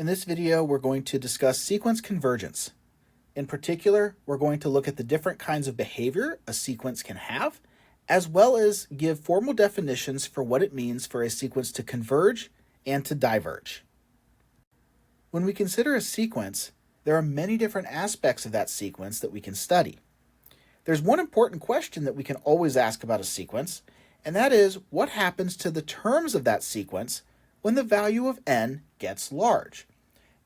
In this video, we're going to discuss sequence convergence. In particular, we're going to look at the different kinds of behavior a sequence can have, as well as give formal definitions for what it means for a sequence to converge and to diverge. When we consider a sequence, there are many different aspects of that sequence that we can study. There's one important question that we can always ask about a sequence, and that is, what happens to the terms of that sequence when the value of n gets large?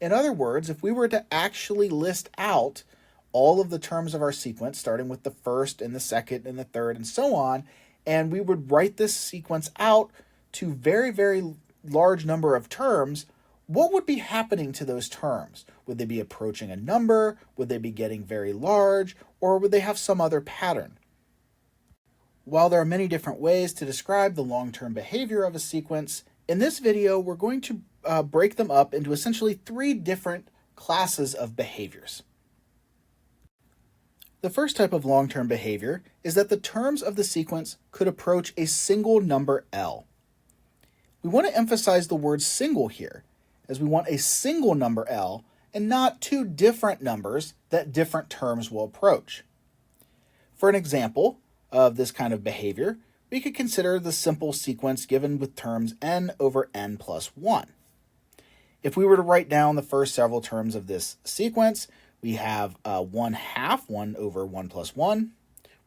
In other words, if we were to actually list out all of the terms of our sequence, starting with the first and the second and the third and so on, and we would write this sequence out to very, very large number of terms, what would be happening to those terms? Would they be approaching a number? Would they be getting very large? Or would they have some other pattern? While there are many different ways to describe the long-term behavior of a sequence, in this video we're going to break them up into essentially three different classes of behaviors. The first type of long-term behavior is that the terms of the sequence could approach a single number L. We want to emphasize the word single here, as we want a single number L and not two different numbers that different terms will approach. For an example of this kind of behavior, we could consider the simple sequence given with terms n over n plus 1. If we were to write down the first several terms of this sequence, we have 1/2, 1 over 1 plus 1.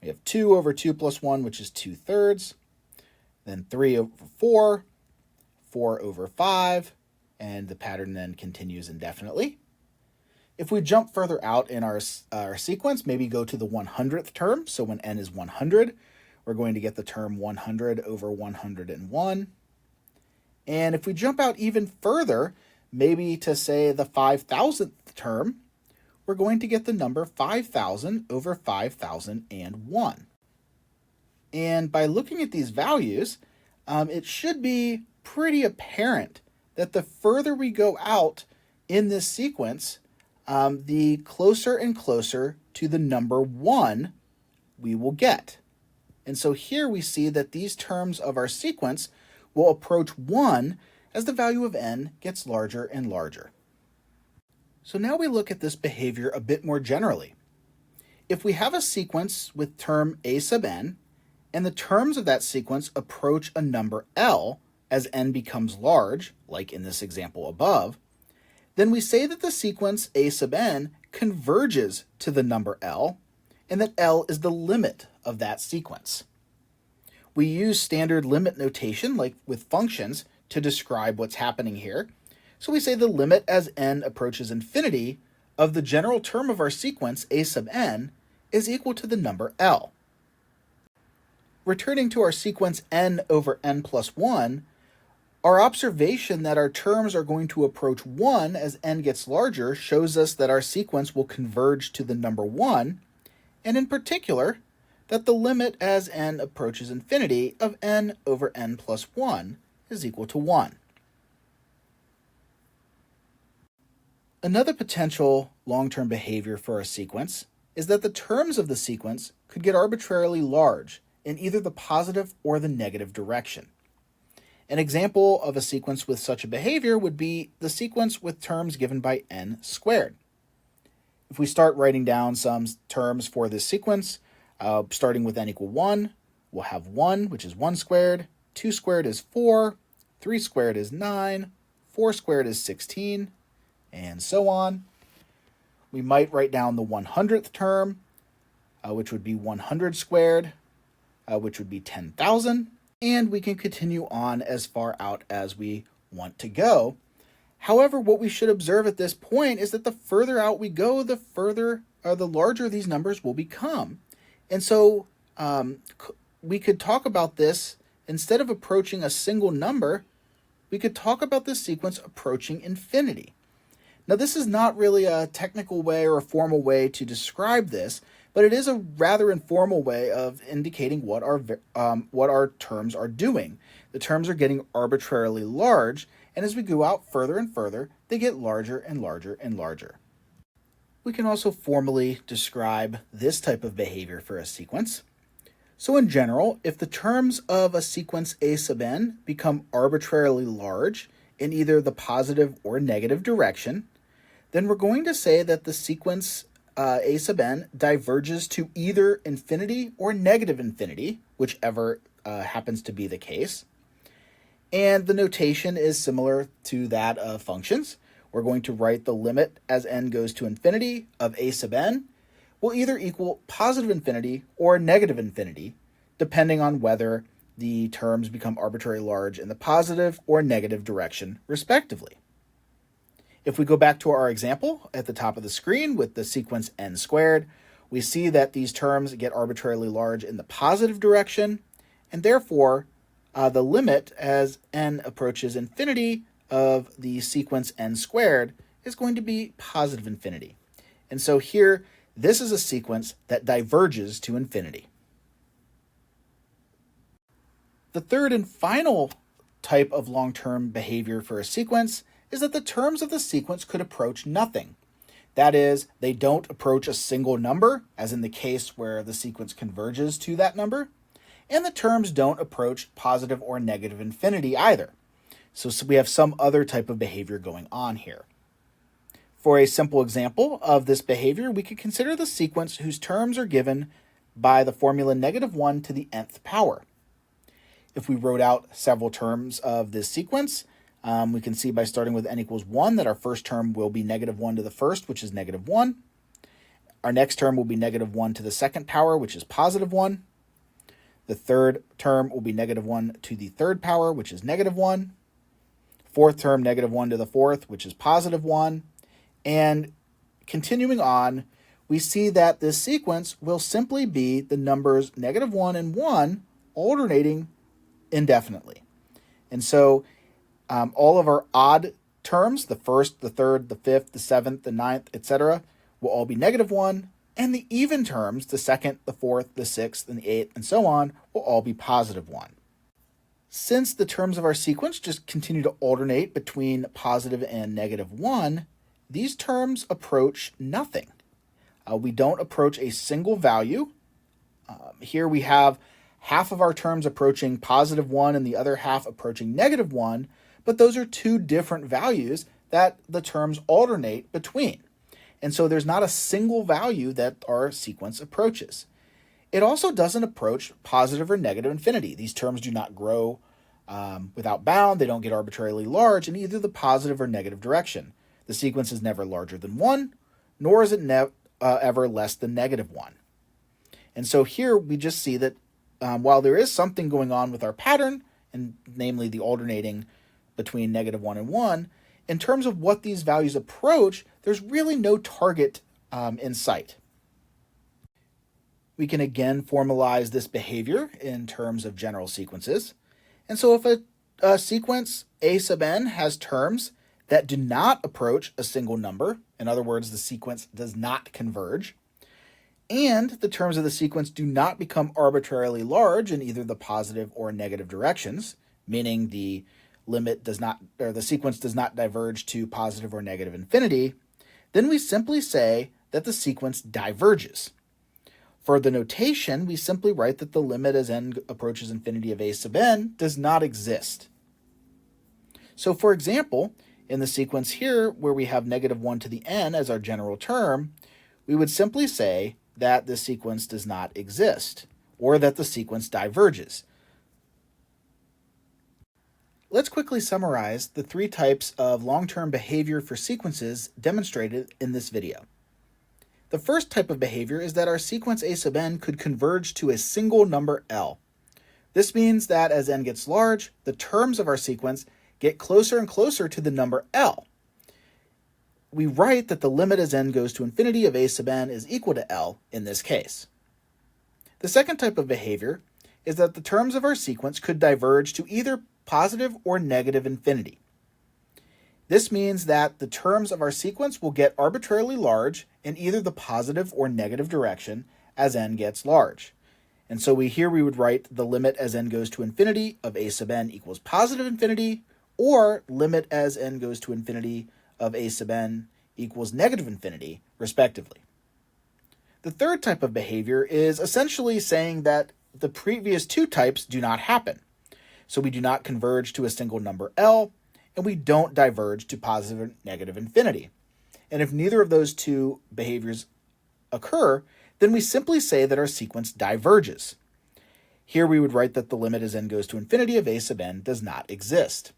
We have 2 over 2 plus 1, which is 2/3. Then 3 over 4, 4 over 5, and the pattern then continues indefinitely. If we jump further out in our sequence, maybe go to the 100th term, so when n is 100, we're going to get the term 100 over 101. And if we jump out even further, maybe to say the 5,000th term, we're going to get the number 5,000 over 5,001. And by looking at these values, it should be pretty apparent that the further we go out in this sequence, the closer and closer to the number 1 we will get. And so here we see that these terms of our sequence will approach 1 as the value of n gets larger and larger. So now we look at this behavior a bit more generally. If we have a sequence with term a sub n, and the terms of that sequence approach a number L as n becomes large, like in this example above, then we say that the sequence a sub n converges to the number L, and that L is the limit of that sequence. We use standard limit notation, like with functions, to describe what's happening here. So we say the limit as n approaches infinity of the general term of our sequence a sub n is equal to the number L. Returning to our sequence n over n plus 1, our observation that our terms are going to approach 1 as n gets larger shows us that our sequence will converge to the number 1, and in particular, that the limit as n approaches infinity of n over n plus 1 is equal to 1. Another potential long-term behavior for a sequence is that the terms of the sequence could get arbitrarily large in either the positive or the negative direction. An example of a sequence with such a behavior would be the sequence with terms given by n squared. If we start writing down some terms for this sequence, starting with n equal 1, we'll have 1, which is 1 squared, 2 squared is 4, 3 squared is 9, 4 squared is 16, and so on. We might write down the 100th term, which would be 100 squared, which would be 10,000, and we can continue on as far out as we want to go. However, what we should observe at this point is that the further out we go, the larger these numbers will become. And so we could talk about this, instead of approaching a single number, we could talk about this sequence approaching infinity. Now, this is not really a technical way or a formal way to describe this, but it is a rather informal way of indicating what our terms are doing. The terms are getting arbitrarily large, and as we go out further and further, they get larger and larger and larger. We can also formally describe this type of behavior for a sequence. So in general, if the terms of a sequence a sub n become arbitrarily large in either the positive or negative direction, then we're going to say that the sequence a sub n diverges to either infinity or negative infinity, whichever happens to be the case. And the notation is similar to that of functions. We're going to write the limit as n goes to infinity of a sub n will either equal positive infinity or negative infinity, depending on whether the terms become arbitrarily large in the positive or negative direction, respectively. If we go back to our example at the top of the screen with the sequence n squared, we see that these terms get arbitrarily large in the positive direction, and therefore the limit as n approaches infinity of the sequence n squared is going to be positive infinity. And so here, this is a sequence that diverges to infinity. The third and final type of long-term behavior for a sequence is that the terms of the sequence could approach nothing. That is, they don't approach a single number, as in the case where the sequence converges to that number, and the terms don't approach positive or negative infinity either. So we have some other type of behavior going on here. For a simple example of this behavior, we could consider the sequence whose terms are given by the formula -1 to the nth power. If we wrote out several terms of this sequence, we can see by starting with n equals 1 that our first term will be -1 to the first, which is -1. Our next term will be -1 to the second power, which is +1. The third term will be -1 to the third power, which is -1. Fourth term, -1 to the fourth, which is +1. And continuing on, we see that this sequence will simply be the numbers -1 and 1 alternating indefinitely. And so all of our odd terms, the first, the third, the fifth, the seventh, the ninth, etc., will all be -1, and the even terms, the second, the fourth, the sixth, and the eighth, and so on, will all be +1. Since the terms of our sequence just continue to alternate between positive and -1, these terms approach nothing. We don't approach a single value. Here we have half of our terms approaching +1 and the other half approaching -1, but those are two different values that the terms alternate between. And so there's not a single value that our sequence approaches. It also doesn't approach positive or negative infinity. These terms do not grow without bound. They don't get arbitrarily large in either the positive or negative direction. The sequence is never larger than 1, nor is it ever less than -1. And so here we just see that while there is something going on with our pattern, and namely the alternating between -1 and 1, in terms of what these values approach, there's really no target in sight. We can again formalize this behavior in terms of general sequences. And so if a sequence a sub n has terms that do not approach a single number, in other words, the sequence does not converge, and the terms of the sequence do not become arbitrarily large in either the positive or negative directions, meaning the limit does not, or the sequence does not diverge to positive or negative infinity, then we simply say that the sequence diverges. For the notation, we simply write that the limit as n approaches infinity of a sub n does not exist. So for example, in the sequence here, where we have -1 to the n as our general term, we would simply say that the sequence does not exist, or that the sequence diverges. Let's quickly summarize the three types of long-term behavior for sequences demonstrated in this video. The first type of behavior is that our sequence a sub n could converge to a single number L. This means that as n gets large, the terms of our sequence get closer and closer to the number L. We write that the limit as n goes to infinity of a sub n is equal to L in this case. The second type of behavior is that the terms of our sequence could diverge to either positive or negative infinity. This means that the terms of our sequence will get arbitrarily large in either the positive or negative direction as n gets large. And so here we would write the limit as n goes to infinity of a sub n equals positive infinity, or limit as n goes to infinity of a sub n equals negative infinity, respectively. The third type of behavior is essentially saying that the previous two types do not happen. So we do not converge to a single number L, and we don't diverge to positive or negative infinity. And if neither of those two behaviors occur, then we simply say that our sequence diverges. Here we would write that the limit as n goes to infinity of a sub n does not exist.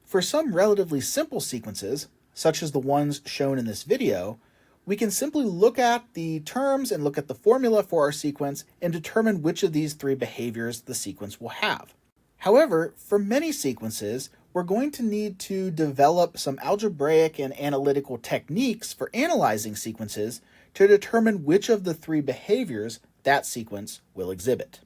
For some relatively simple sequences, such as the ones shown in this video, we can simply look at the terms and look at the formula for our sequence and determine which of these three behaviors the sequence will have. However, for many sequences, we're going to need to develop some algebraic and analytical techniques for analyzing sequences to determine which of the three behaviors that sequence will exhibit.